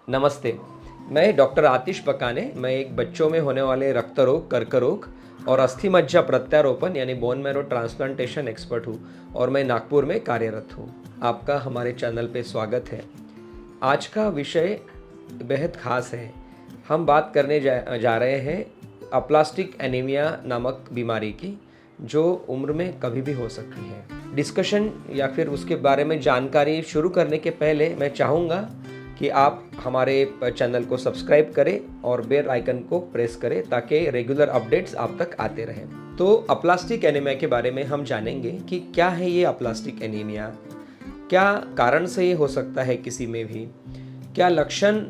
नमस्ते। मैं डॉक्टर आतिश पकाने। मैं एक बच्चों में होने वाले रक्त रोग, कर्क रोग और अस्थि मज्जा प्रत्यारोपण यानी बोन मैरो ट्रांसप्लांटेशन एक्सपर्ट हूँ और मैं नागपुर में कार्यरत हूँ। आपका हमारे चैनल पे स्वागत है। आज का विषय बेहद ख़ास है। हम बात करने जा रहे हैं अप्लास्टिक एनीमिया नामक बीमारी की, जो उम्र में कभी भी हो सकती है। डिस्कशन या फिर उसके बारे में जानकारी शुरू करने के पहले मैं चाहूँगा कि आप हमारे चैनल को सब्सक्राइब करें और बेल आइकन को प्रेस करें ताकि रेगुलर अपडेट्स आप तक आते रहें। तो अप्लास्टिक एनीमिया के बारे में हम जानेंगे कि क्या है ये अप्लास्टिक एनीमिया, क्या कारण से ये हो सकता है किसी में भी, क्या लक्षण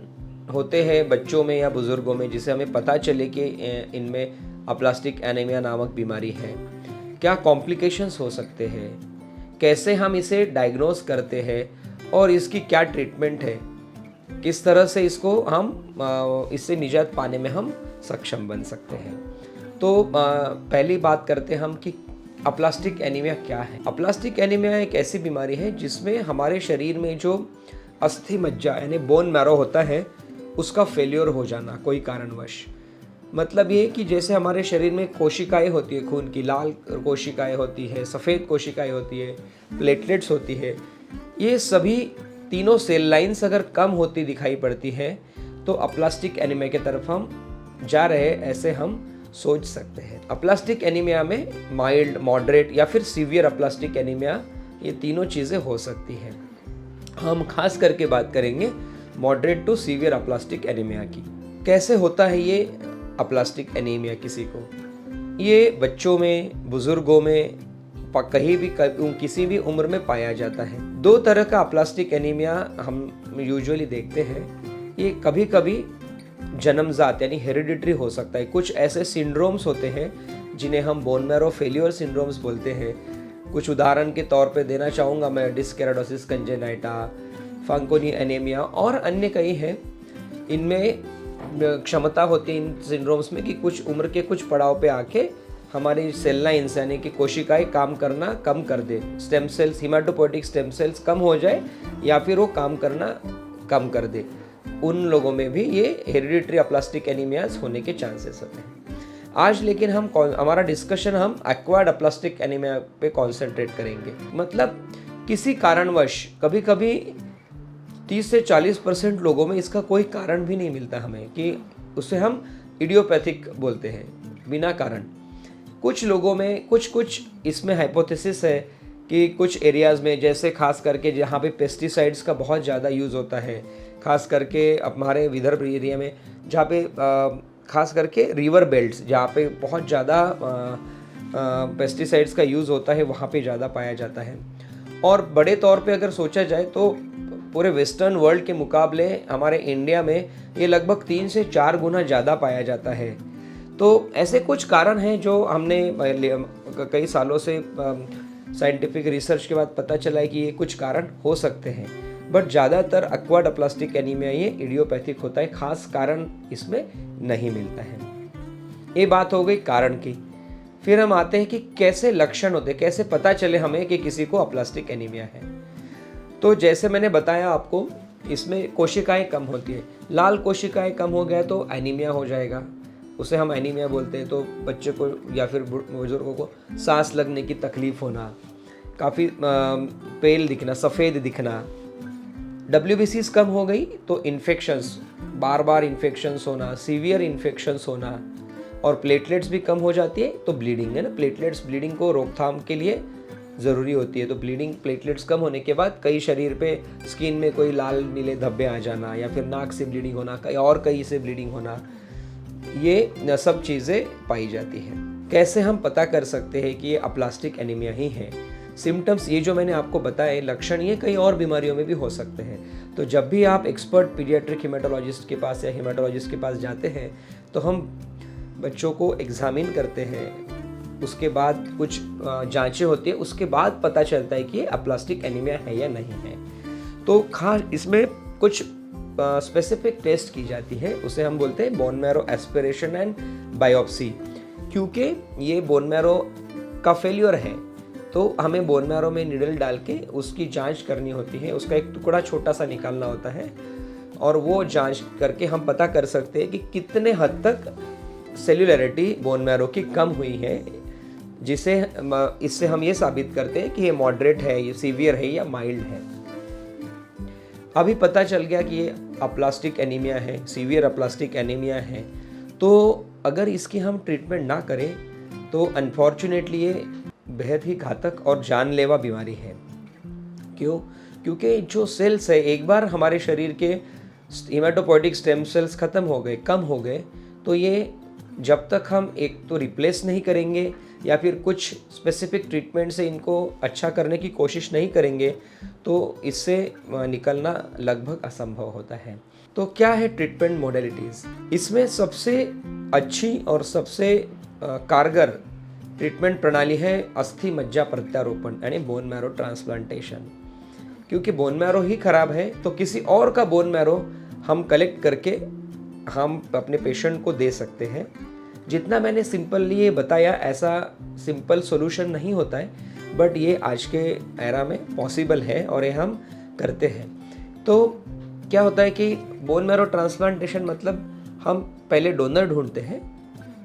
होते हैं बच्चों में या बुज़ुर्गों में जिसे हमें पता चले कि इनमें अप्लास्टिक एनीमिया नामक बीमारी है, क्या कॉम्प्लिकेशंस हो सकते हैं, कैसे हम इसे डायग्नोस करते हैं और इसकी क्या ट्रीटमेंट है, किस तरह से इसको हम इससे निजात पाने में हम सक्षम बन सकते हैं। तो पहली बात करते हैं हम कि अप्लास्टिक एनीमिया क्या है। अप्लास्टिक एनीमिया एक ऐसी बीमारी है जिसमें हमारे शरीर में जो अस्थि मज्जा यानी बोन मैरो होता है उसका फेल्योर हो जाना कोई कारणवश। मतलब ये कि जैसे हमारे शरीर में कोशिकाएं होती है, खून की लाल कोशिकाएं होती है, सफ़ेद कोशिकाएं होती है, प्लेटलेट्स होती है, ये सभी तीनों सेल लाइंस अगर कम होती दिखाई पड़ती है तो अप्लास्टिक एनीमिया की तरफ हम जा रहे हैं, ऐसे हम सोच सकते हैं। अप्लास्टिक एनीमिया में माइल्ड, मॉडरेट या फिर सीवियर अप्लास्टिक एनीमिया, ये तीनों चीज़ें हो सकती हैं। हम खास करके बात करेंगे moderate to severe aplastic anaemia की। कैसे होता है ये अप्लास्टिक एनीमिया किसी को? ये बच्चों में, बुजुर्गों में, कहीं भी किसी भी उम्र में पाया जाता है। दो तरह का अप्लास्टिक एनीमिया हम यूजुअली देखते हैं। ये कभी कभी जन्मजात यानी हेरिडिटरी हो सकता है। कुछ ऐसे सिंड्रोम्स होते हैं जिन्हें हम बोन मैरो फेल्योर सिंड्रोम्स बोलते हैं। कुछ उदाहरण के तौर पे देना चाहूँगा मैं, डिस्केराडोसिस कंजेनाइटा, फांकोनी एनीमिया और अन्य कई हैं। इनमें क्षमता होती है इन सिंड्रोम्स में कि कुछ उम्र के कुछ पड़ाव पे आके हमारी सेल लाइन्स यानी कि कोशिकाएं काम करना कम कर दे, स्टेम सेल्स, हीमाटोपोइटिक स्टेम सेल्स कम हो जाए या फिर वो काम करना कम कर दे। उन लोगों में भी ये हेरिडिटरी अप्लास्टिक एनीमियाज होने के चांसेस होते हैं। आज लेकिन हमारा डिस्कशन हम एक्वायर्ड अप्लास्टिक एनीमिया पे कॉन्सेंट्रेट करेंगे। मतलब किसी कारणवश कभी कभी 30 से 40% लोगों में इसका कोई कारण भी नहीं मिलता हमें, कि उसे हम इडियोपैथिक बोलते हैं, बिना कारण। कुछ लोगों में कुछ इसमें हाइपोथेसिस है कि कुछ एरियाज़ में, जैसे खास करके जहाँ पे पेस्टिसाइड्स का बहुत ज़्यादा यूज़ होता है, खास करके हमारे विदर्भ एरिया में जहाँ पे खास करके रिवर बेल्ट्स जहाँ पे बहुत ज़्यादा पेस्टिसाइड्स का यूज़ होता है, वहाँ पे ज़्यादा पाया जाता है। और बड़े तौर पे अगर सोचा जाए तो पूरे वेस्टर्न वर्ल्ड के मुकाबले हमारे इंडिया में ये लगभग 3 से 4 गुना ज़्यादा पाया जाता है। तो ऐसे कुछ कारण हैं जो हमने कई सालों से साइंटिफिक रिसर्च के बाद पता चला है कि ये कुछ कारण हो सकते हैं। बट ज़्यादातर एक्वायर्ड अप्लास्टिक एनीमिया ये इडियोपैथिक होता है, खास कारण इसमें नहीं मिलता है। ये बात हो गई कारण की। फिर हम आते हैं कि कैसे लक्षण होते हैं, कैसे पता चले हमें कि किसी को अप्लास्टिक एनीमिया है। तो जैसे मैंने बताया आपको, इसमें कोशिकाएं कम होती है। लाल कोशिकाएं कम हो गया तो एनीमिया हो जाएगा, उसे हम एनीमिया बोलते हैं। तो बच्चे को या फिर बुजुर्गों को सांस लगने की तकलीफ होना, काफ़ी पेल दिखना, सफ़ेद दिखना। WBCs कम हो गई तो इन्फेक्शंस, बार बार इन्फेक्शंस होना, सीवियर इन्फेक्शंस होना, और प्लेटलेट्स भी कम हो जाती है तो ब्लीडिंग है ना, प्लेटलेट्स ब्लीडिंग को रोकथाम के लिए ज़रूरी होती है। तो ब्लीडिंग, प्लेटलेट्स कम होने के बाद कई शरीर पे स्किन में कोई लाल नीले धब्बे आ जाना, या फिर नाक से ब्लीडिंग होना, कहीं से ब्लीडिंग होना, ये सब चीज़ें पाई जाती हैं। कैसे हम पता कर सकते हैं कि ये अप्लास्टिक एनीमिया ही है? सिम्टम्स ये जो मैंने आपको बताए, लक्षण ये कई और बीमारियों में भी हो सकते हैं। तो जब भी आप एक्सपर्ट पीडियाट्रिक हेमाटोलॉजिस्ट के पास या हेमाटोलॉजिस्ट के पास जाते हैं तो हम बच्चों को एग्जामिन करते हैं, उसके बाद कुछ जांचें होती है, उसके बाद पता चलता है कि ये अप्लास्टिक एनीमिया है या नहीं है। तो खास इसमें कुछ स्पेसिफिक टेस्ट की जाती है, उसे हम बोलते हैं bone marrow aspiration and biopsy. क्योंकि ये बोन मैरो का फेल्योर है तो हमें बोन मैरो में निडल डाल के उसकी जांच करनी होती है, उसका एक टुकड़ा छोटा सा निकालना होता है, और वो जांच करके हम पता कर सकते हैं कि कितने हद तक सेल्युलरिटी बोन मैरो की कम हुई है, जिसे इससे हम ये साबित करते हैं कि ये मॉडरेट है, ये सीवियर है या माइल्ड है। अभी पता चल गया कि ये अप्लास्टिक एनीमिया है, सीवियर अप्लास्टिक एनीमिया है, तो अगर इसकी हम ट्रीटमेंट ना करें तो अनफॉर्चुनेटली ये बेहद ही घातक और जानलेवा बीमारी है। क्यों? क्योंकि जो सेल्स है, एक बार हमारे शरीर के हीमेटोपोइटिक स्टेम सेल्स ख़त्म हो गए, कम हो गए, तो ये जब तक हम एक तो रिप्लेस नहीं करेंगे या फिर कुछ स्पेसिफिक ट्रीटमेंट से इनको अच्छा करने की कोशिश नहीं करेंगे, तो इससे निकलना लगभग असंभव होता है। तो क्या है ट्रीटमेंट मोडेलिटीज़? इसमें सबसे अच्छी और सबसे कारगर ट्रीटमेंट प्रणाली है अस्थि मज्जा प्रत्यारोपण यानी बोन मैरो ट्रांसप्लांटेशन। क्योंकि बोन मैरो ही खराब है तो किसी और का बोन मैरो हम कलेक्ट करके हम अपने पेशेंट को दे सकते हैं। जितना मैंने सिंपली ये बताया, ऐसा सिंपल सॉल्यूशन नहीं होता है, बट ये आज के एरा में पॉसिबल है और ये हम करते हैं। तो क्या होता है कि बोन मैरो ट्रांसप्लांटेशन मतलब हम पहले डोनर ढूंढते हैं।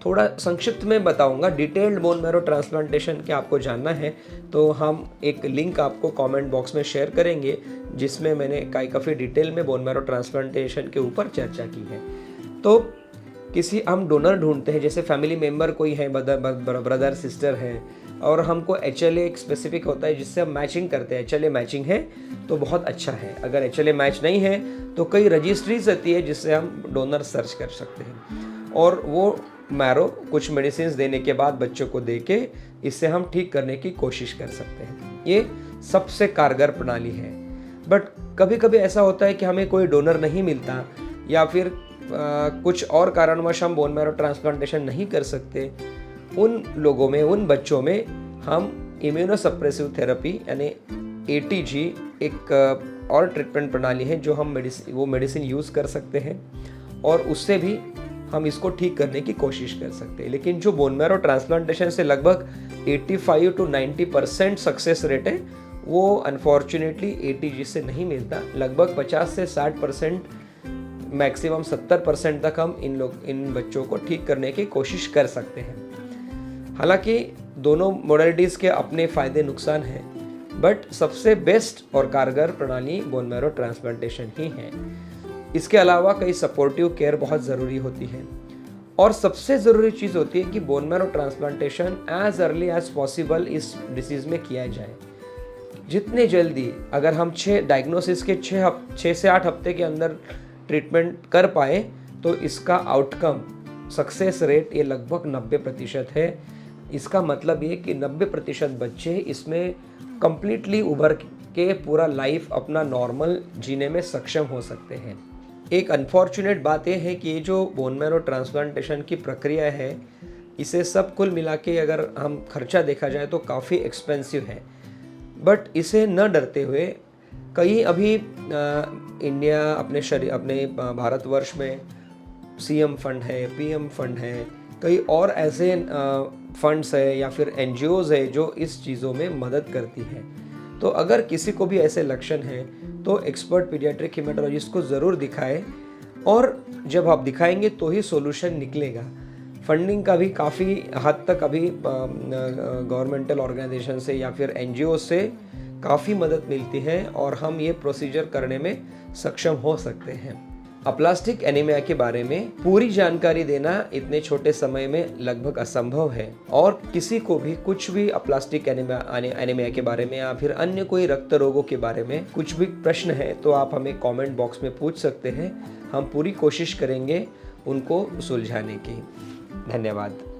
थोड़ा संक्षिप्त में बताऊंगा। डिटेल्ड बोन मैरो ट्रांसप्लांटेशन के आपको जानना है तो हम एक लिंक आपको कमेंट बॉक्स में शेयर करेंगे, जिसमें मैंने काफ़ी डिटेल में बोन मैरो ट्रांसप्लांटेशन के ऊपर चर्चा की है। तो किसी हम डोनर ढूंढते हैं, जैसे फैमिली मेम्बर कोई है, ब्रदर सिस्टर है, और हमको HLA एक स्पेसिफिक होता है जिससे हम मैचिंग करते हैं। HLA मैचिंग है तो बहुत अच्छा है। अगर HLA मैच नहीं है तो कई रजिस्ट्रीज रहती है जिससे हम डोनर सर्च कर सकते हैं, और वो मैरो कुछ मेडिसिन देने के बाद बच्चों को दे के इससे हम ठीक करने की कोशिश कर सकते हैं। ये सबसे कारगर प्रणाली है। बट कभी कभी ऐसा होता है कि हमें कोई डोनर नहीं मिलता या फिर कुछ और कारणवश हम बोन मैरो ट्रांसप्लांटेशन नहीं कर सकते। उन लोगों में, उन बच्चों में हम इम्यूनोसप्रेसिव थेरेपी यानी ATG एक और ट्रीटमेंट प्रणाली है जो हम मेडिसिन यूज़ कर सकते हैं और उससे भी हम इसको ठीक करने की कोशिश कर सकते हैं। लेकिन जो बोन मैरो ट्रांसप्लांटेशन से लगभग 85 to 90% सक्सेस रेट है, वो अनफॉर्चुनेटली ATG से नहीं मिलता। लगभग 50 से 60%, मैक्सिमम 70% तक हम इन बच्चों को ठीक करने की कोशिश कर सकते हैं। हालांकि दोनों मोडेलिटीज़ के अपने फ़ायदे नुकसान हैं, बट सबसे बेस्ट और कारगर प्रणाली बोन मैरो ट्रांसप्लांटेशन ही है। इसके अलावा कई सपोर्टिव केयर बहुत ज़रूरी होती है, और सबसे ज़रूरी चीज़ होती है कि bone marrow transplantation as early as possible इस डिसीज़ में किया जाए। जितने जल्दी अगर हम डायग्नोसिस के 6 से 8 हफ्ते के अंदर ट्रीटमेंट कर पाए तो इसका आउटकम सक्सेस रेट ये लगभग 90% है। इसका मतलब ये कि 90% बच्चे इसमें कंप्लीटली उभर के पूरा लाइफ अपना नॉर्मल जीने में सक्षम हो सकते हैं। एक अनफॉर्चुनेट बात यह है कि ये जो बोन मैरो ट्रांसप्लांटेशन की प्रक्रिया है, इसे सब कुल मिला के अगर हम खर्चा देखा जाए तो काफ़ी एक्सपेंसिव है। बट इसे न डरते हुए कई अभी इंडिया अपने भारतवर्ष में CM फंड है, PM फंड है, कई और ऐसे फंड्स है या फिर NGOs है जो इस चीज़ों में मदद करती है। तो अगर किसी को भी ऐसे लक्षण हैं तो एक्सपर्ट पीडियाट्रिक हीमेटोलॉजिस्ट को ज़रूर दिखाएं, और जब आप दिखाएंगे तो ही सॉल्यूशन निकलेगा। फंडिंग का भी काफ़ी हद तक अभी गवर्नमेंटल ऑर्गेनाइजेशन से या फिर NGO से काफ़ी मदद मिलती है और हम ये प्रोसीजर करने में सक्षम हो सकते हैं। अप्लास्टिक एनीमिया के बारे में पूरी जानकारी देना इतने छोटे समय में लगभग असंभव है, और किसी को भी कुछ भी अप्लास्टिक एनीमिया के बारे में या फिर अन्य कोई रक्त रोगों के बारे में कुछ भी प्रश्न है तो आप हमें कमेंट बॉक्स में पूछ सकते हैं। हम पूरी कोशिश करेंगे उनको सुलझाने की। धन्यवाद।